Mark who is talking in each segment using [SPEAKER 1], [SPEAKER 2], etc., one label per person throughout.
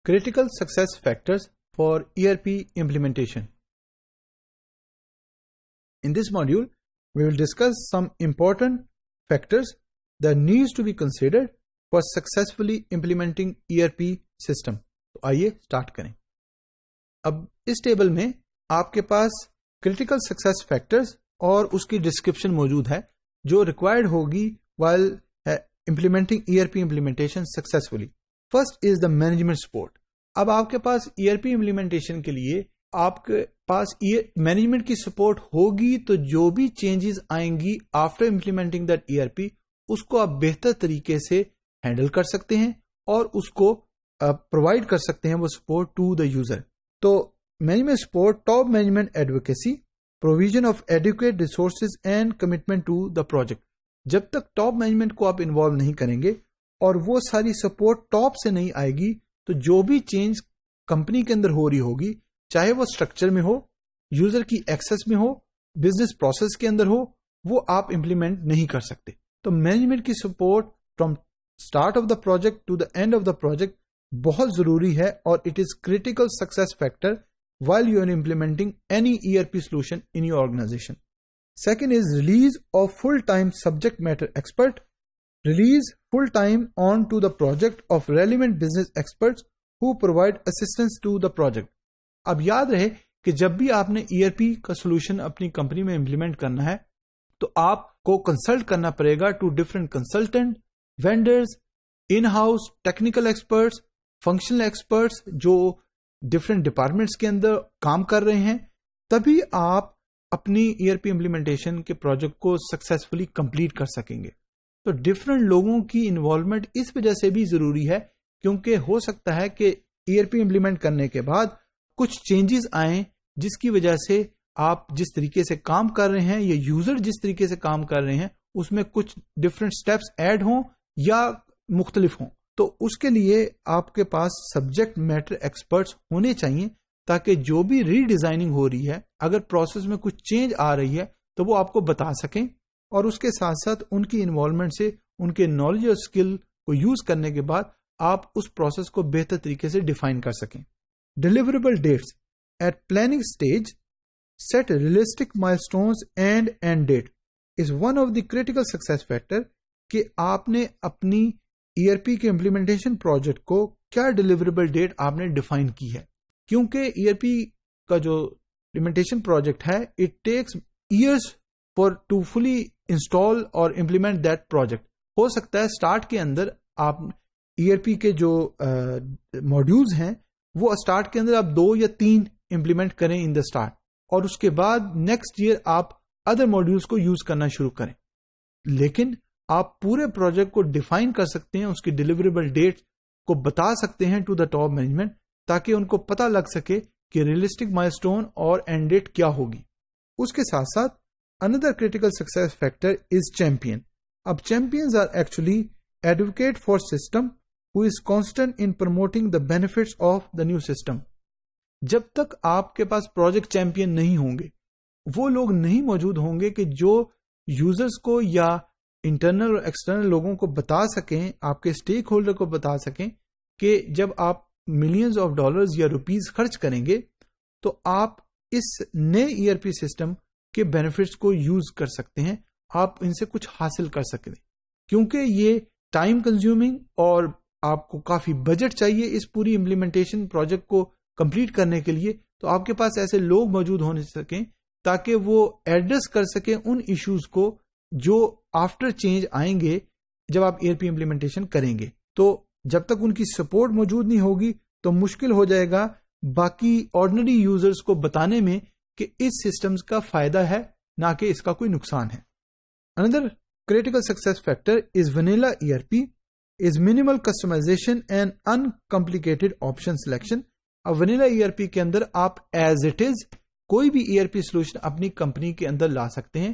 [SPEAKER 1] Critical success factors for ERP implementation. In this module, we will discuss some important factors that needs to be considered for successfully implementing ERP system. تو آئیے start کریں. اب اس table میں آپ کے پاس critical success factors اور اس کی description موجود ہے جو ریکوائرڈ ہوگی while implementing ERP implementation successfully. First is the management support. اب آپ کے پاس ERP امپلیمنٹیشن کے لیے آپ کے پاس مینجمنٹ کی سپورٹ ہوگی تو جو بھی چینجز آئیں گی آفٹر امپلیمنٹنگ دیٹ ERP اس کو آپ بہتر طریقے سے ہینڈل کر سکتے ہیں اور اس کو پرووائڈ کر سکتے ہیں وہ سپورٹ ٹو دا یوزر. تو management support, top management advocacy, provision of adequate resources and commitment to the project. جب تک ٹاپ مینجمنٹ کو آپ انوالو نہیں کریں گے اور وہ ساری سپورٹ ٹاپ سے نہیں آئے گی تو جو بھی چینج کمپنی کے اندر ہو رہی ہوگی, چاہے وہ اسٹرکچر میں ہو, یوزر کی ایکسس میں ہو, بزنس پروسیس کے اندر ہو, وہ آپ امپلیمنٹ نہیں کر سکتے. تو مینجمنٹ کی support from start of the project to the end of the project بہت ضروری ہے اور it is critical success factor while you are implementing any ERP solution in your organization. Second is release of full-time subject matter expert. Release full-time onto the project of relevant business experts who provide assistance to the project. اب یاد رہے کہ جب بھی آپ نے ERP کا solution اپنی کمپنی میں امپلیمنٹ کرنا ہے تو آپ کو کنسلٹ کرنا پڑے گا to different consultant, vendors, in house technical experts, functional experts جو ڈفرینٹ ڈپارٹمنٹس کے اندر کام کر رہے ہیں. تبھی آپ اپنی ERP امپلیمنٹیشن کے پروجیکٹ کو سکسیسفلی کمپلیٹ کر سکیں گے. تو ڈفرینٹ لوگوں کی انوالومنٹ اس وجہ سے بھی ضروری ہے کیونکہ ہو سکتا ہے کہ ERP امپلیمنٹ کرنے کے بعد کچھ چینجز آئیں جس کی وجہ سے آپ جس طریقے سے کام کر رہے ہیں یا یوزر جس طریقے سے کام کر رہے ہیں اس میں کچھ ڈفرینٹ سٹیپس ایڈ ہوں یا مختلف ہوں. تو اس کے لیے آپ کے پاس سبجیکٹ میٹر ایکسپرٹس ہونے چاہیے تاکہ جو بھی ری ڈیزائننگ ہو رہی ہے, اگر پروسیس میں کچھ چینج آ رہی ہے تو وہ آپ کو بتا سکیں اور اس کے ساتھ ساتھ ان کی انوالومنٹ سے ان کے نالج اور اسکل کو یوز کرنے کے بعد آپ اس پروسیس کو بہتر طریقے سے ڈیفائن کر سکیں. Deliverable dates at planning stage, set realistic milestones and end date is one of the critical success factor کہ آپ نے اپنی ERP کے امپلیمنٹیشن پروجیکٹ کو کیا ڈیلیوریبل ڈیٹ آپ نے ڈیفائن کی ہے. کیونکہ ERP کا جو امپلیمنٹیشن پروجیکٹ ہے it takes years for to fully install اور امپلیمنٹ دیٹ پروجیکٹ. ہو سکتا ہے اسٹارٹ کے اندر آپ ERP کے جو ماڈیولز ہیں وہ اسٹارٹ کے اندر آپ 2 یا 3 امپلیمنٹ کریں ان دا اسٹارٹ اور اس کے بعد نیکسٹ ایئر آپ ادر ماڈیولز کو یوز کرنا شروع کریں. لیکن آپ پورے پروجیکٹ کو ڈیفائن کر سکتے ہیں, اس کی ڈیلیوریبل ڈیٹ کو بتا سکتے ہیں ٹو دا ٹاپ مینجمنٹ تاکہ ان کو پتا لگ سکے کہ ریئلسٹک مائلسٹون اور اینڈ ڈیٹ کیا ہوگی. اس کے ساتھ ساتھ اندر critical success factor is champion. اب champions are actually advocate for system who is constant in promoting the benefits of the new system. جب تک آپ کے پاس پروجیکٹ چیمپئن نہیں ہوں گے, وہ لوگ نہیں موجود ہوں گے کہ جو یوزرز کو یا انٹرنل اور ایکسٹرنل لوگوں کو بتا سکیں, آپ کے اسٹیک ہولڈر کو بتا سکیں کہ جب آپ ملینز آف ڈالرز یا روپیز خرچ کریں گے تو آپ اس نئے ERP سسٹم کے بینیفٹس کو یوز کر سکتے ہیں, آپ ان سے کچھ حاصل کر سکتے ہیں. کیونکہ یہ ٹائم کنزیومنگ اور آپ کو کافی بجٹ چاہیے اس پوری امپلیمنٹیشن پروجیکٹ کو کمپلیٹ کرنے کے لیے, تو آپ کے پاس ایسے لوگ موجود ہونے سکیں تاکہ وہ ایڈریس کر سکیں ان ایشوز کو جو آفٹر چینج آئیں گے جب آپ ERP امپلیمنٹیشن کریں گے. تو جب تک ان کی سپورٹ موجود نہیں ہوگی تو مشکل ہو جائے گا باقی آرڈنری یوزرز کو بتانے میں کہ اس سسٹم کا فائدہ ہے نہ کہ اس کا کوئی نقصان ہے. اندر critical success factor is vanilla ERP is minimal customization and uncomplicated option selection. اب ونیلا ERP کے اندر آپ ایز اٹ از کوئی بھی ERP سولوشن اپنی کمپنی کے اندر لا سکتے ہیں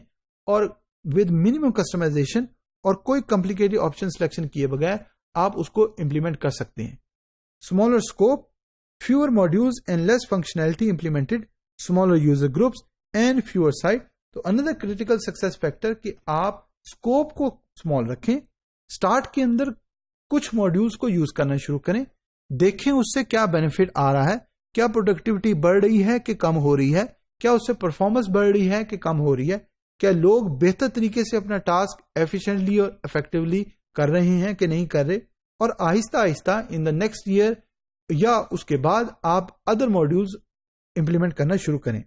[SPEAKER 1] اور ود منیمم کسٹمائزیشن اور کوئی کمپلیکیٹڈ آپشن سلیکشن کیے بغیر آپ اس کو امپلیمنٹ کر سکتے ہیں. Smaller scope, fewer modules and less functionality implemented, smaller user groups and fewer site. تو اندر کریٹیکل سکسیس فیکٹر کہ آپ اسکوپ کو اسمال رکھیں, اسٹارٹ کے اندر کچھ ماڈیولز کو یوز کرنا شروع کریں دیکھیں اس سے کیا بینیفٹ آ رہا ہے, کیا پروڈکٹیوٹی بڑھ رہی ہے کہ کم ہو رہی ہے, کیا اس سے پرفارمنس بڑھ رہی ہے کہ کم ہو رہی ہے, کیا لوگ بہتر طریقے سے اپنا ٹاسک ایفیشینٹلی اور افیکٹولی کر رہے ہیں کہ نہیں کر رہے, اور آہستہ آہستہ ان دا نیکسٹ ایئر یا اس کے بعد آپ ادر ماڈیولز امپلیمنٹ کرنا شروع کریں.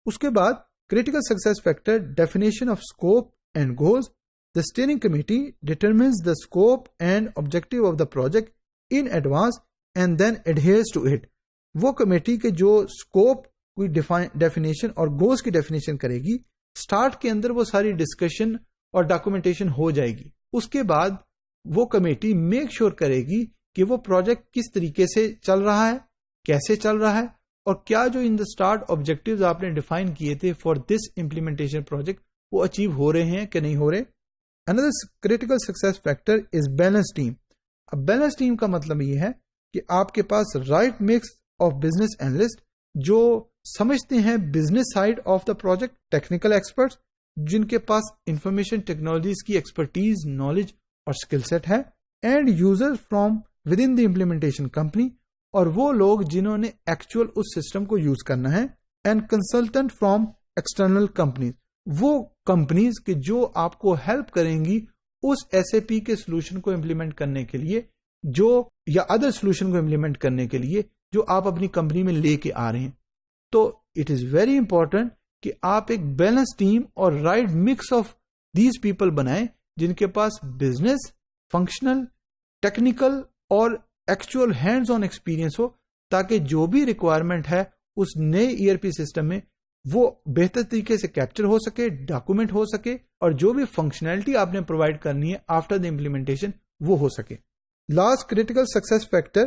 [SPEAKER 1] اس کے بعد critical success factor definition of scope and goals. The steering committee determines the scope and objective of the project in advance and then adheres to it. وہ کمیٹی کے جو اسکوپ کوئی definition اور گولز کی ڈیفینیشن کرے گی, start کے اندر وہ ساری ڈسکشن اور ڈاکومنٹیشن ہو جائے گی. اس کے بعد وہ کمیٹی میک شور کرے گی کہ وہ پروجیکٹ کس طریقے سے چل رہا ہے, کیسے چل رہا ہے, اور کیا جو ان دا اسٹارٹ آبجیکٹیوز آپ نے ڈیفائن کیے تھے فار دس امپلیمنٹیشن پروجیکٹ وہ اچیو ہو رہے ہیں کہ نہیں ہو رہے. Another critical success factor is balanced team. اب بیلنس ٹیم کا مطلب یہ ہے کہ آپ کے پاس right mix of business analyst جو سمجھتے ہیں business side of the project, technical experts جن کے پاس انفارمیشن ٹیکنالوجیز کی ایکسپرٹیز, نالج اور اسکل سیٹ ہے, and user from within the implementation company, اور وہ لوگ جنہوں نے ایکچوئل اس سسٹم کو یوز کرنا ہے, and consultant from external companies, وہ کمپنیز کہ جو آپ کو ہیلپ کریں گی اس ایس اے پی کے سولوشن کو امپلیمنٹ کرنے کے لیے جو یا ادر سولوشن کو امپلیمنٹ کرنے کے لیے جو آپ اپنی کمپنی میں لے کے آ رہے ہیں. تو اٹ از ویری امپورٹنٹ کہ آپ ایک بیلنس ٹیم اور right mix of these people بنائیں جن کے پاس بزنس, فنکشنل, ٹیکنیکل اور ایکچوئل ہینڈز آن ایکسپیرئنس ہو, تاکہ جو بھی ریکوائرمنٹ ہے اس نئے ای آر پی سسٹم میں وہ بہتر طریقے سے کیپچر ہو سکے, ڈاکومنٹ ہو سکے, اور جو بھی فنکشنلٹی آپ نے پرووائڈ کرنی ہے آفٹر دا امپلیمنٹیشن وہ ہو سکے. Last critical success factor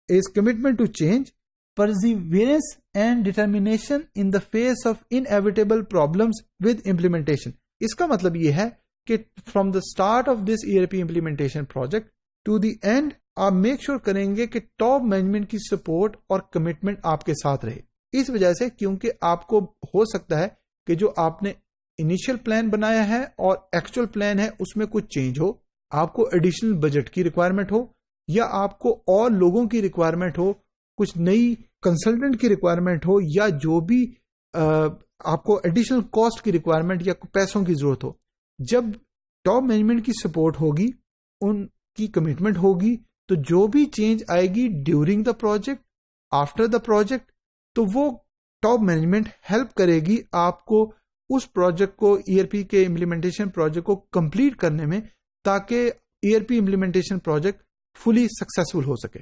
[SPEAKER 1] is commitment to change, perseverance and determination in the face of inevitable problems with implementation. اس کا مطلب یہ ہے کہ from the start of this E R P implementation project to the end آپ make sure کریں گے کہ ٹاپ مینجمنٹ کی سپورٹ اور کمٹمنٹ آپ کے ساتھ رہے. اس وجہ سے کیونکہ آپ کو ہو سکتا ہے کہ جو آپ نے انیشل پلان بنایا ہے اور ایکچوئل پلان ہے اس میں کچھ چینج ہو, آپ کو ایڈیشنل بجٹ کی ریکوائرمنٹ ہو, یا آپ کو اور لوگوں کی ریکوائرمنٹ ہو, کچھ نئی کنسلٹنٹ کی ریکوائرمنٹ ہو, یا جو بھی آپ کو ایڈیشنل کاسٹ کی ریکوائرمنٹ یا پیسوں کی ضرورت ہو. جب ٹاپ مینجمنٹ کی سپورٹ ہوگی, ان کی کمٹمنٹ ہوگی, تو جو بھی چینج آئے گی during the project, after the project, تو وہ ٹاپ مینجمنٹ ہیلپ کرے گی آپ کو اس پروجیکٹ کو ای آر پی کے امپلیمنٹیشن پروجیکٹ کو کمپلیٹ کرنے میں, تاکہ E R P implementation project fully successful ہو سکے.